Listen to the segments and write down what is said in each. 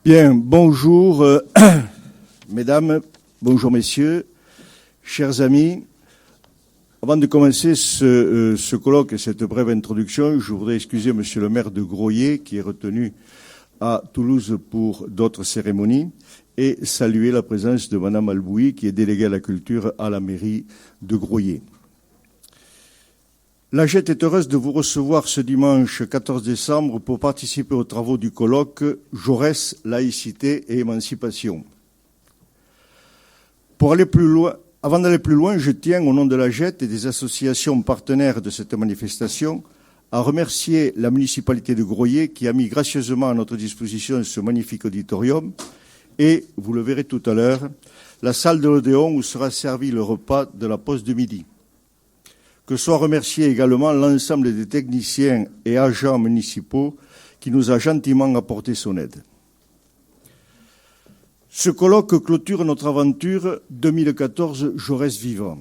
Bien, bonjour mesdames, bonjour messieurs, chers amis. Avant de commencer ce colloque et cette brève introduction, je voudrais excuser monsieur le maire de Groyer qui est retenu à Toulouse pour d'autres cérémonies et saluer la présence de madame Albouy qui est déléguée à la culture à la mairie de Groyer. La Jette est heureuse de vous recevoir ce dimanche 14 décembre pour participer aux travaux du colloque Jaurès, laïcité et émancipation. Avant d'aller plus loin, je tiens, au nom de la Jette et des associations partenaires de cette manifestation, à remercier la municipalité de Groyer qui a mis gracieusement à notre disposition ce magnifique auditorium et, vous le verrez tout à l'heure, la salle de l'Odéon où sera servi le repas de la pause de midi. Que soit remercié également l'ensemble des techniciens et agents municipaux qui nous a gentiment apporté son aide. Ce colloque clôture notre aventure 2014 Jaurès vivant.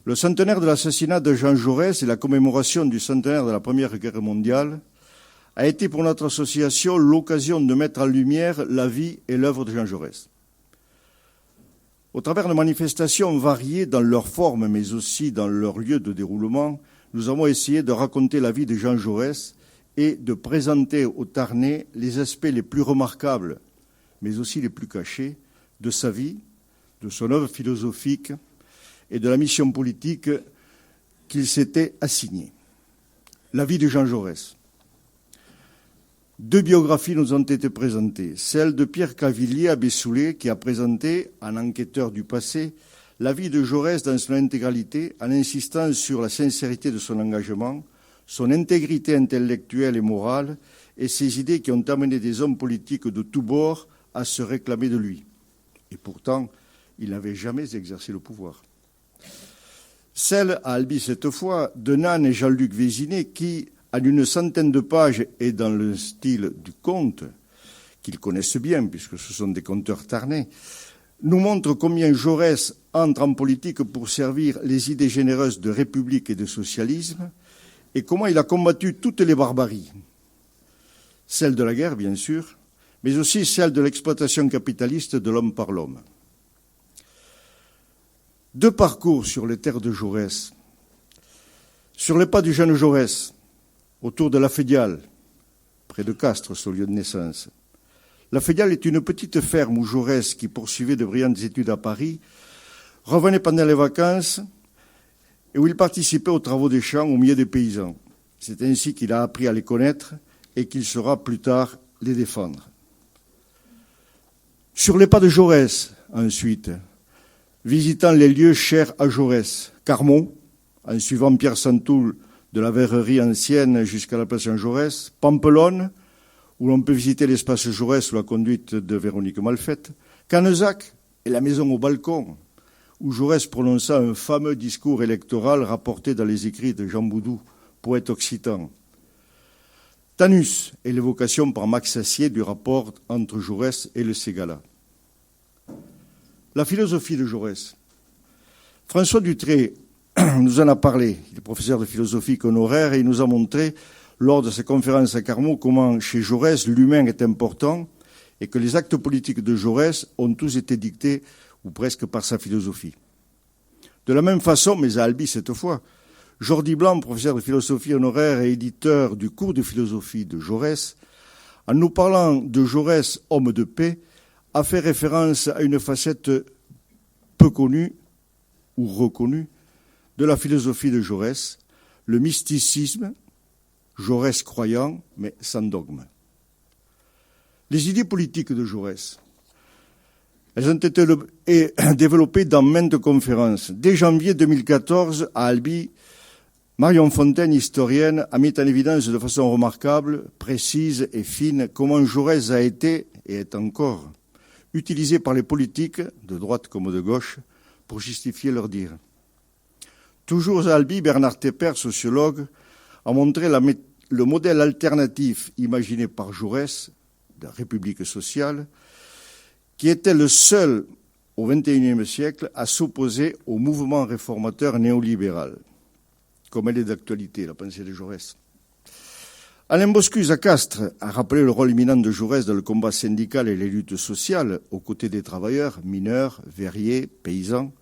Le centenaire de l'assassinat de Jean Jaurès et la commémoration du centenaire de la Première Guerre mondiale a été pour notre association l'occasion de mettre en lumière la vie et l'œuvre de Jean Jaurès. Au travers de manifestations variées dans leur forme, mais aussi dans leur lieu de déroulement, nous avons essayé de raconter la vie de Jean Jaurès et de présenter aux Tarnais les aspects les plus remarquables, mais aussi les plus cachés, de sa vie, de son œuvre philosophique et de la mission politique qu'il s'était assignée. La vie de Jean Jaurès. Deux biographies nous ont été présentées. Celle de Pierre Cavillier à Bessoulé, qui a présenté, en enquêteur du passé, la vie de Jaurès dans son intégralité, en insistant sur la sincérité de son engagement, son intégrité intellectuelle et morale, et ses idées qui ont amené des hommes politiques de tous bords à se réclamer de lui. Et pourtant, il n'avait jamais exercé le pouvoir. Celle, à Albi cette fois, de Nannes et Jean-Luc Vézinet, qui, en une centaine de pages et dans le style du conte, qu'ils connaissent bien, puisque ce sont des conteurs tarnais, nous montre combien Jaurès entre en politique pour servir les idées généreuses de république et de socialisme, et comment il a combattu toutes les barbaries. Celle de la guerre, bien sûr, mais aussi celle de l'exploitation capitaliste de l'homme par l'homme. Deux parcours sur les terres de Jaurès. Sur les pas du jeune Jaurès, autour de La Fédiale, près de Castres, son lieu de naissance. La Fédiale est une petite ferme où Jaurès, qui poursuivait de brillantes études à Paris, revenait pendant les vacances et où il participait aux travaux des champs au milieu des paysans. C'est ainsi qu'il a appris à les connaître et qu'il saura plus tard les défendre. Sur les pas de Jaurès, ensuite, visitant les lieux chers à Jaurès, Carmont, en suivant Pierre Santoul de la verrerie ancienne jusqu'à la place Jean Jaurès, Pampelonne, où l'on peut visiter l'espace Jaurès sous la conduite de Véronique Malfette, Canezac et la maison au balcon, où Jaurès prononça un fameux discours électoral rapporté dans les écrits de Jean Boudou, poète occitan. Tanus et l'évocation par Max Assier du rapport entre Jaurès et le Ségala. La philosophie de Jaurès. François Dutré nous en a parlé. Il est professeur de philosophie honoraire et il nous a montré, lors de sa conférence à Carmaux, comment chez Jaurès, l'humain est important et que les actes politiques de Jaurès ont tous été dictés, ou presque, par sa philosophie. De la même façon, mais à Albi cette fois, Jordi Blanc, professeur de philosophie honoraire et éditeur du cours de philosophie de Jaurès, en nous parlant de Jaurès, homme de paix, a fait référence à une facette peu connue ou reconnue de la philosophie de Jaurès, le mysticisme, Jaurès croyant, mais sans dogme. Les idées politiques de Jaurès, elles ont été développées dans maintes conférences. Dès janvier 2014, à Albi, Marion Fontaine, historienne, a mis en évidence de façon remarquable, précise et fine comment Jaurès a été, et est encore, utilisé par les politiques, de droite comme de gauche, pour justifier leurs dires. Toujours à Albi, Bernard Tepper, sociologue, a montré le modèle alternatif imaginé par Jaurès, de la République sociale, qui était le seul au XXIe siècle à s'opposer au mouvement réformateur néolibéral, comme elle est d'actualité, la pensée de Jaurès. Alain Boscus à Castres a rappelé le rôle éminent de Jaurès dans le combat syndical et les luttes sociales aux côtés des travailleurs, mineurs, verriers, paysans.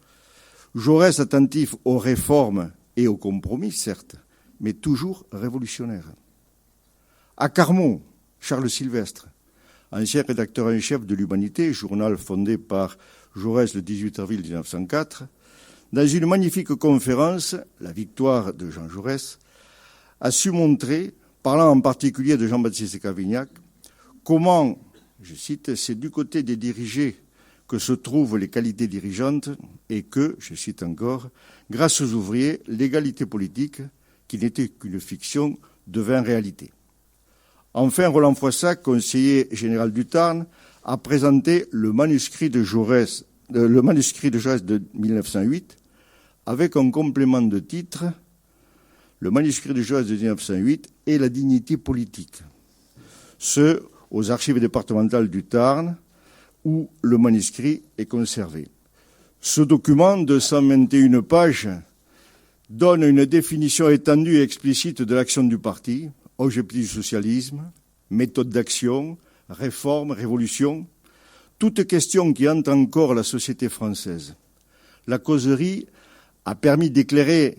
Jaurès attentif aux réformes et aux compromis, certes, mais toujours révolutionnaire. À Carmont, Charles Sylvestre, ancien rédacteur en chef de l'Humanité, journal fondé par Jaurès le 18 avril 1904, dans une magnifique conférence, La victoire de Jean Jaurès, a su montrer, parlant en particulier de Jean-Baptiste Cavaignac, comment, je cite, c'est du côté des dirigés que se trouvent les qualités dirigeantes et que, je cite encore, grâce aux ouvriers, l'égalité politique, qui n'était qu'une fiction, devint réalité. Enfin, Roland Froissac, conseiller général du Tarn, a présenté le manuscrit de Jaurès de 1908 avec un complément de titre, le manuscrit de Jaurès de 1908 et la dignité politique. Ce, aux archives départementales du Tarn, où le manuscrit est conservé. Ce document de 121 pages donne une définition étendue et explicite de l'action du parti, objectif du socialisme, méthode d'action, réforme, révolution, toutes questions qui hantent encore la société française. La causerie a permis d'éclairer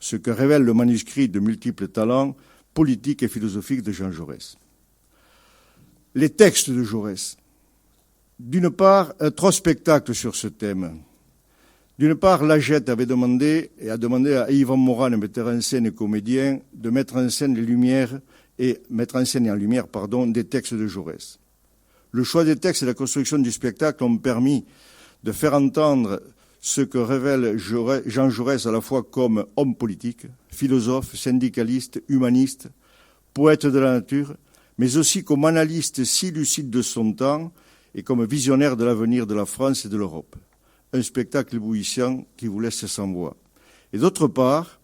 ce que révèle le manuscrit de multiples talents politiques et philosophiques de Jean Jaurès. Les textes de Jaurès. D'une part, 3 spectacles sur ce thème. D'une part, Lagette avait demandé à Yvan Moran, metteur en scène et comédien, de mettre en scène en lumière des textes de Jaurès. Le choix des textes et la construction du spectacle ont permis de faire entendre ce que révèle Jean Jaurès à la fois comme homme politique, philosophe, syndicaliste, humaniste, poète de la nature, mais aussi comme analyste si lucide de son temps et comme visionnaire de l'avenir de la France et de l'Europe. Un spectacle éblouissant qui vous laisse sans voix. Et d'autre part,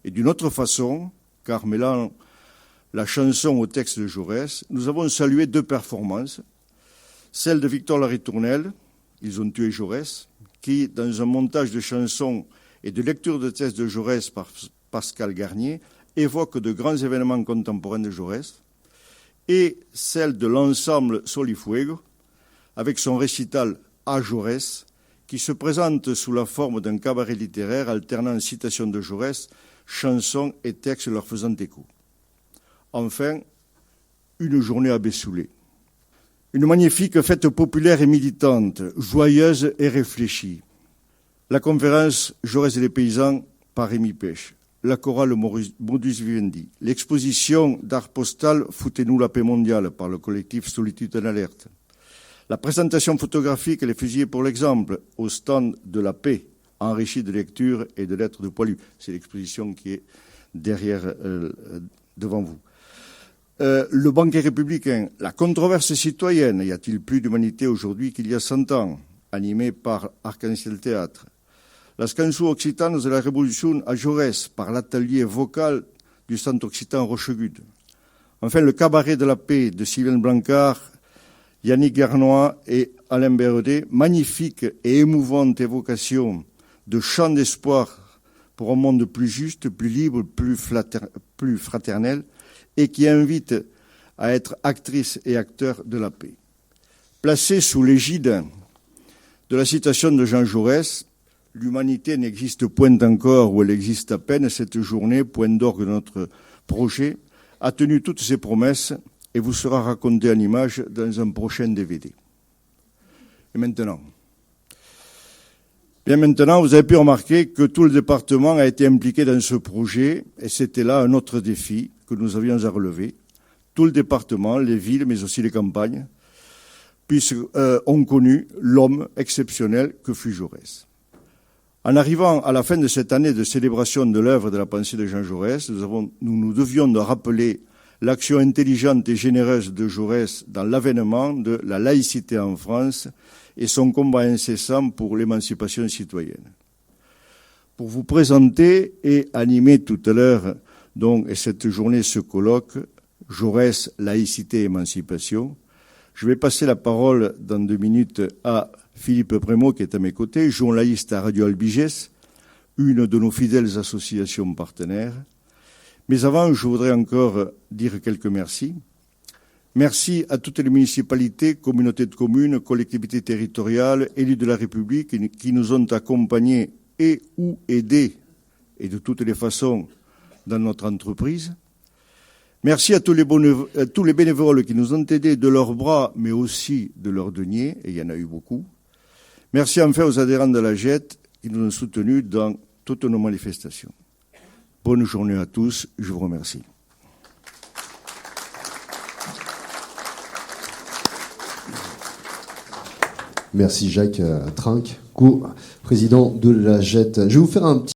et d'une autre façon, car mêlant la chanson au texte de Jaurès, nous avons salué 2 performances, celle de Victor Laritournelle, Ils ont tué Jaurès, qui, dans un montage de chansons et de lecture de textes de Jaurès par Pascal Garnier, évoque de grands événements contemporains de Jaurès, et celle de l'ensemble Sol y Fuego, avec son récital à Jaurès, qui se présente sous la forme d'un cabaret littéraire alternant citations de Jaurès, chansons et textes leur faisant écho. Enfin, une journée à Bessoulé. Une magnifique fête populaire et militante, joyeuse et réfléchie. La conférence Jaurès et les paysans par Rémi Pêche. La chorale Modus Vivendi. L'exposition d'art postal Foutez-nous la paix mondiale par le collectif Solitude en alerte. La présentation photographique et les fusillés pour l'exemple au stand de la paix, enrichi de lectures et de lettres de poilus. C'est l'exposition qui est devant vous. Le banquet républicain, la controverse citoyenne, y a-t-il plus d'humanité aujourd'hui qu'il y a 100 ans, animée par Arc-en-Ciel Théâtre. Las cançons occitanes de la Révolution à Jaurès, par l'atelier vocal du Centre occitan Rochegude. Enfin, le cabaret de la paix de Sylvain Blancard, Yannick Garnois et Alain Beraudet, magnifique et émouvante évocation de chants d'espoir pour un monde plus juste, plus libre, plus fraternel, et qui invite à être actrice et acteur de la paix. Placé sous l'égide de la citation de Jean Jaurès, l'humanité n'existe point encore ou elle existe à peine, cette journée, point d'orgue de notre projet, a tenu toutes ses promesses et vous sera raconté en images dans un prochain DVD. Et maintenant, vous avez pu remarquer que tout le département a été impliqué dans ce projet et c'était là un autre défi que nous avions à relever. Tout le département, les villes, mais aussi les campagnes, ont connu l'homme exceptionnel que fut Jaurès. En arrivant à la fin de cette année de célébration de l'œuvre de la pensée de Jean Jaurès, nous devions de rappeler l'action intelligente et généreuse de Jaurès dans l'avènement de la laïcité en France et son combat incessant pour l'émancipation citoyenne. Pour vous présenter et animer tout à l'heure et cette journée, ce colloque, Jaurès, laïcité, émancipation, je vais passer la parole dans 2 minutes à Philippe Prémot, qui est à mes côtés, journaliste à Radio Albigès, une de nos fidèles associations partenaires, Mais avant, je voudrais encore dire quelques merci. Merci à toutes les municipalités, communautés de communes, collectivités territoriales, élus de la République qui nous ont accompagnés et ou aidés, et de toutes les façons, dans notre entreprise. Merci à tous les bénévoles qui nous ont aidés de leurs bras, mais aussi de leurs deniers, et il y en a eu beaucoup. Merci enfin aux adhérents de la JET qui nous ont soutenus dans toutes nos manifestations. Bonne journée à tous, je vous remercie. Merci Jacques Trinck, co-président de la JET. Je vais vous faire un petit